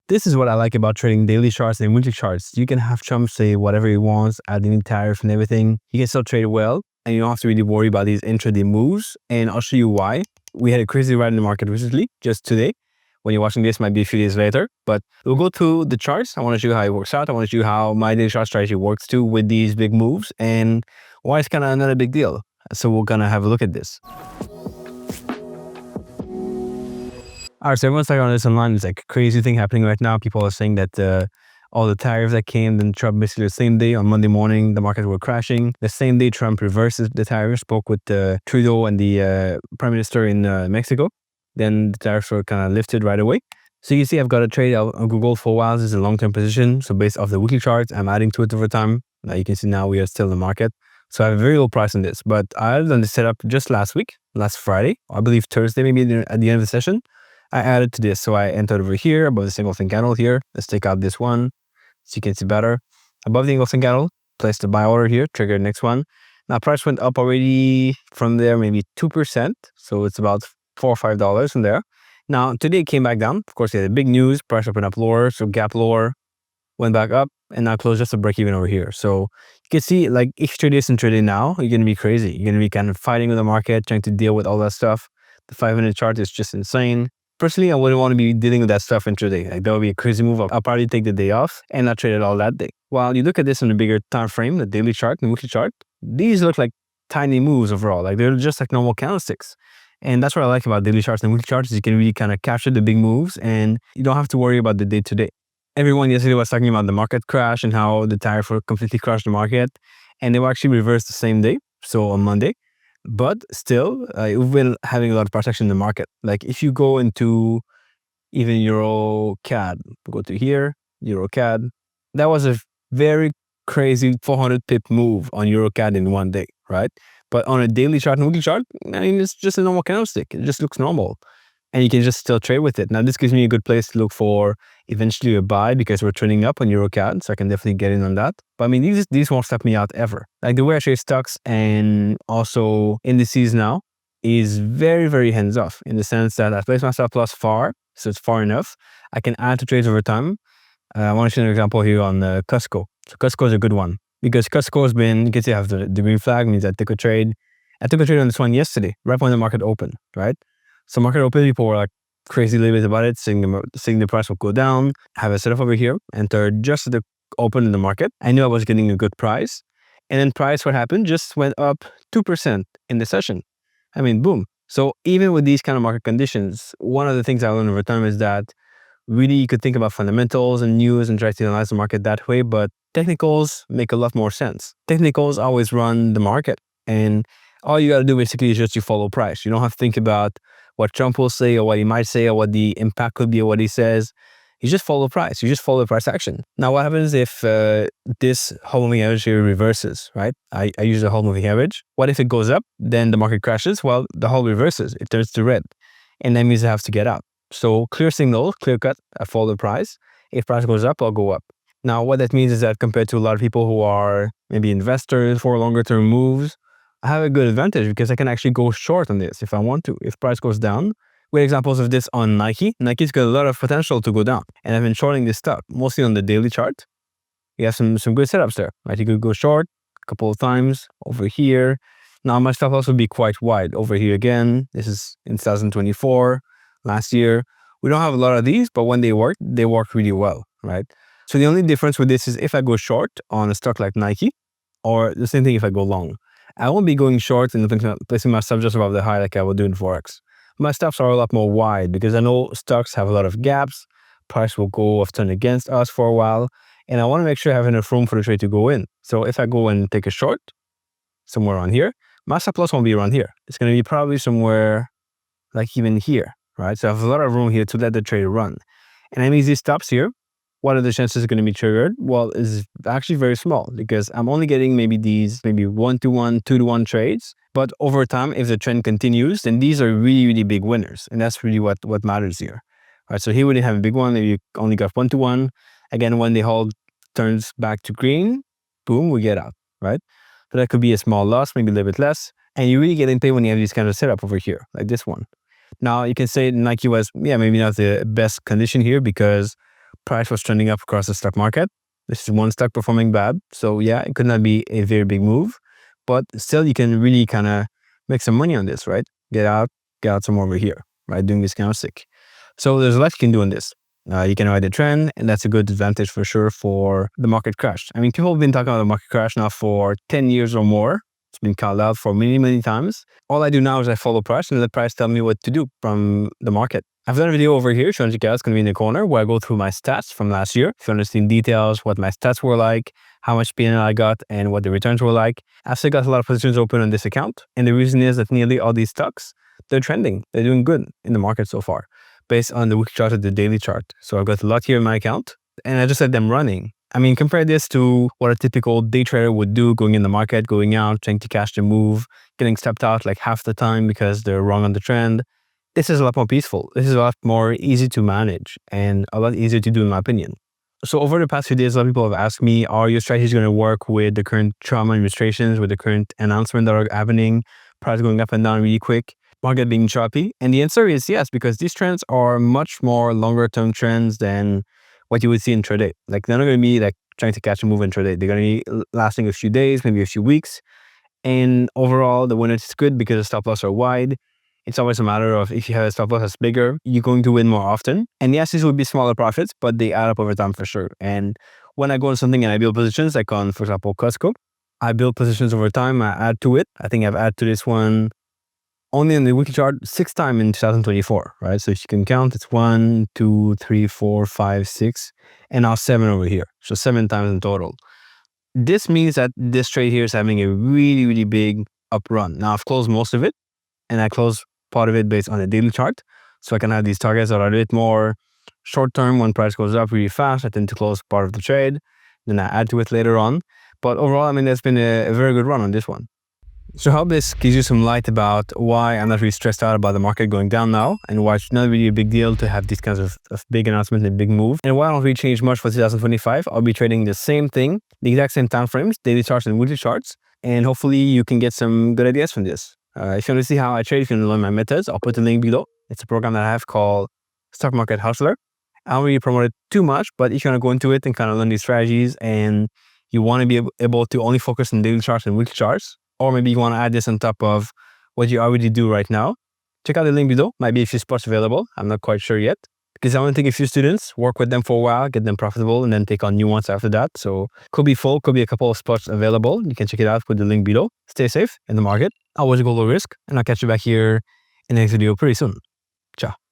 This is what I like about trading daily charts and weekly charts. You can have Trump say whatever he wants, add any tariff and everything. He can still trade well, and you don't have to really worry about these intraday moves. And I'll show you why. We had a crazy ride in the market recently, just today. When you're watching this, might be a few days later. But we'll go through the charts. I want to show you how it works out. I want to show you how my daily chart strategy works too with these big moves and why it's kind of not a big deal. So we're going to have a look at this. All right, so everyone's talking on this online. It's like a crazy thing happening right now. People are saying that all the tariffs that came, then Trump basically the same day on Monday morning, the markets were crashing. The same day, Trump reverses the tariffs, spoke with Trudeau and the Prime Minister in Mexico. Then the tariffs were kind of lifted right away. So you see, I've got a trade on Google for a while. This is a long-term position. So based off the weekly charts, I'm adding to it over time. Now you can see now we are still in the market. So I have a very low price on this. But I had done the setup just last week, last Friday, I believe Thursday, maybe at the end of the session. I added to this. So I entered over here above the single thing candle here. Let's take out this one so you can see better. Above the single thing candle, place the buy order here, trigger the next one. Now price went up already from there, maybe 2%. So it's about $4 or $5 from there. Now today it came back down. Of course, we had the big news, price opened up lower, so gap lower, went back up, and now closed just a break even over here. So you can see, like, if you trade this and trade it now, you're going to be crazy. You're going to be kind of fighting with the market, trying to deal with all that stuff. The 5-minute chart is just insane. Personally, I wouldn't want to be dealing with that stuff intraday. Like, that would be a crazy move. I'll probably take the day off and not trade it all that day. While you look at this on a bigger time frame, the daily chart and weekly chart, these look like tiny moves overall. Like, they're just like normal candlesticks. And that's what I like about daily charts and weekly charts is you can really kind of capture the big moves and you don't have to worry about the day to day. Everyone yesterday was talking about the market crash and how the tariff will completely crash the market. And they were actually reversed the same day, so on Monday. But still, we've been having a lot of protection in the market. Like if you go into even Euro CAD, go to here, Euro CAD, that was a very crazy 400 pip move on Euro CAD in one day, right? But on a daily chart and weekly chart, I mean, it's just a normal candlestick. It just looks normal. And you can just still trade with it. Now, this gives me a good place to look for eventually a buy because we're trending up on EuroCAD, so I can definitely get in on that. But I mean, these won't stop me out ever. Like the way I trade stocks and also indices now is very, very hands-off in the sense that I place my stop loss far, so it's far enough. I can add to trades over time. I want to show you an example here on Costco. So Costco is a good one because Costco has been, you can see I have the green flag, means I took a trade. I took a trade on this one yesterday, right when the market opened, right? So market open, people were like crazy a little bit about it, saying the price will go down. I have a setup over here, entered just at the open in the market. I knew I was getting a good price. And then price, what happened? Just went up 2% in the session. I mean, boom. So even with these kind of market conditions, one of the things I learned over time is that really you could think about fundamentals and news and try to analyze the market that way, but technicals make a lot more sense. Technicals always run the market. And all you got to do basically is just you follow price. You don't have to think about what Trump will say or what he might say or what the impact could be or what he says. You just follow price. You just follow price action. Now, what happens if this whole moving average here reverses, right? I use the whole moving average. What if it goes up? Then the market crashes. Well, the whole reverses. It turns to red. And that means I have to get out. So clear signal, clear cut, I follow the price. If price goes up, I'll go up. Now, what that means is that compared to a lot of people who are maybe investors for longer term moves, I have a good advantage because I can actually go short on this if I want to. If price goes down, we have examples of this on Nike. Nike's got a lot of potential to go down. And I've been shorting this stock, mostly on the daily chart. You have some good setups there, right? You could go short a couple of times over here. Now my stop loss would be quite wide over here again. This is in 2024, last year. We don't have a lot of these, but when they work really well, right? So the only difference with this is if I go short on a stock like Nike, or the same thing if I go long. I won't be going short and placing my stop just above the high like I will do in Forex. My stops are a lot more wide because I know stocks have a lot of gaps. Price will go off turn against us for a while. And I want to make sure I have enough room for the trade to go in. So if I go and take a short somewhere around here, my stop loss won't be around here. It's going to be probably somewhere like even here, right? So I have a lot of room here to let the trade run. And that means these stops here, what are the chances going to be triggered? Well, it's actually very small because I'm only getting maybe 1-to-1, 2-to-1 trades. But over time, if the trend continues, then these are really, really big winners. And that's really what matters here. All right, so here we didn't have a big one. Maybe you only got 1-to-1. Again, when the hold turns back to green, boom, we get out, right? So that could be a small loss, maybe a little bit less. And you really get in play when you have this kind of setup over here, like this one. Now, you can say Nike was, maybe not the best condition here because price was trending up across the stock market. This is one stock performing bad. So yeah, it could not be a very big move, but still you can really kind of make some money on this, right? Get out some over here, right? Doing this candlestick. So there's a lot you can do on this. You can ride the trend, and that's a good advantage for sure for the market crash. I mean, people have been talking about the market crash now for 10 years or more. It's been called out for many, many times. All I do now is I follow price and let price tell me what to do from the market. I've done a video over here, showing you guys, it's going to be in the corner, where I go through my stats from last year. If you want to see in details what my stats were like, how much P&L I got, and what the returns were like. I've still got a lot of positions open on this account. And the reason is that nearly all these stocks, they're trending. They're doing good in the market so far, based on the weekly chart or the daily chart. So I've got a lot here in my account, and I just let them running. I mean, compare this to what a typical day trader would do, going in the market, going out, trying to catch the move, getting stepped out like half the time because they're wrong on the trend. This is a lot more peaceful. This is a lot more easy to manage and a lot easier to do, in my opinion. So over the past few days, a lot of people have asked me, are your strategies going to work with the current Trump administrations, with the current announcements that are happening, price going up and down really quick, market being choppy? And the answer is yes, because these trends are much more longer term trends than what you would see in intraday. Like, they're not going to be like trying to catch a move in intraday. They're going to be lasting a few days, maybe a few weeks. And overall, the winner is good because the stop loss are wide. It's always a matter of, if you have a stop loss that's bigger, you're going to win more often. And yes, these would be smaller profits, but they add up over time for sure. And when I go on something and I build positions, like on, for example, Costco, I build positions over time, I add to it. I think I've added to this one only on the weekly chart 6 times in 2024, right? So if you can count, it's 1, 2, 3, 4, 5, 6, and now 7 over here. So 7 times in total. This means that this trade here is having a really, really big up run. Now I've closed most of it, and I close part of it based on the daily chart. So I can have these targets that are a bit more short term. When price goes up really fast, I tend to close part of the trade. Then I add to it later on. But overall, I mean, there's been a very good run on this one. So I hope this gives you some light about why I'm not really stressed out about the market going down now, and why it's not really a big deal to have these kinds of big announcements and big move, and why I don't really change much for 2025. I'll be trading the same thing, the exact same time frames, daily charts and weekly charts, and hopefully you can get some good ideas from this. If you want to see how I trade, if you want to learn my methods, I'll put the link below. It's a program that I have called Stock Market Hustler. I don't really promote it too much, but if you want to go into it and kind of learn these strategies, and you want to be able to only focus on daily charts and weekly charts, or maybe you want to add this on top of what you already do right now, check out the link below. Might be a few spots available. I'm not quite sure yet, because I want to take a few students, work with them for a while, get them profitable, and then take on new ones after that. So could be full, could be a couple of spots available. You can check it out with the link below. Stay safe in the market. Always go low risk, and I'll catch you back here in the next video pretty soon. Ciao.